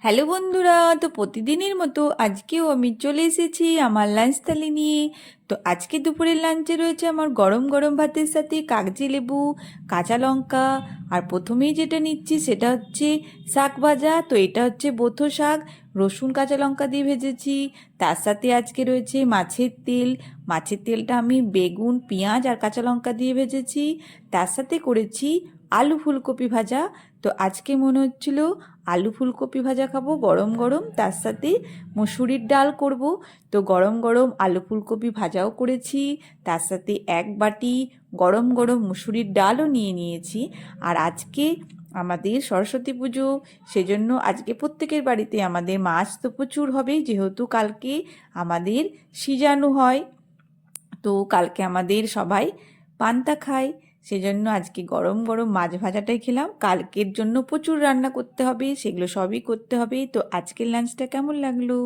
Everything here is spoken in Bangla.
হ্যালো বন্ধুরা, তো প্রতিদিনের মতো আজকেও আমি চলে এসেছি আমার লাঞ্চ থালি নিয়ে। তো আজকে দুপুরের লাঞ্চে রয়েছে আমার গরম গরম ভাতের সাথে কাগজি লেবু, কাঁচা লঙ্কা। আর প্রথমেই যেটা নিচ্ছি সেটা হচ্ছে শাক ভাজা। তো এটা হচ্ছে বথো শাক, রসুন কাঁচা লঙ্কা দিয়ে ভেজেছি। তার সাথে আজকে রয়েছে মাছের তেল। মাছের তেলটা আমি বেগুন, পেঁয়াজ আর কাঁচা লঙ্কা দিয়ে ভেজেছি। তার সাথে করেছি আলু ফুলকপি ভাজা। তো আজকে মনে হচ্ছিল আলু ফুলকপি ভাজা খাবো গরম গরম, তার সাথে মুসুরির ডাল করব। তো গরম গরম আলু ফুলকপি ভাজাও করেছি, তার সাথে এক বাটি গরম গরম মুসুরির ডালও নিয়ে নিয়েছি। আর আজকে আমাদের সরস্বতী পুজো, সেজন্য আজকে প্রত্যেকের বাড়িতে আমাদের মাছ তো প্রচুর হবে, যেহেতু কালকে আমাদের সিজানো হয়। তো কালকে আমাদের সবাই পান্তা খায়, সেজন্য আজকে গরম গরম মাছ ভাজাটাই খেলাম। কালকের জন্য প্রচুর রান্না করতে হবে, সেগুলো সবই করতে হবে। তো আজকের লাঞ্চটা কেমন লাগলো?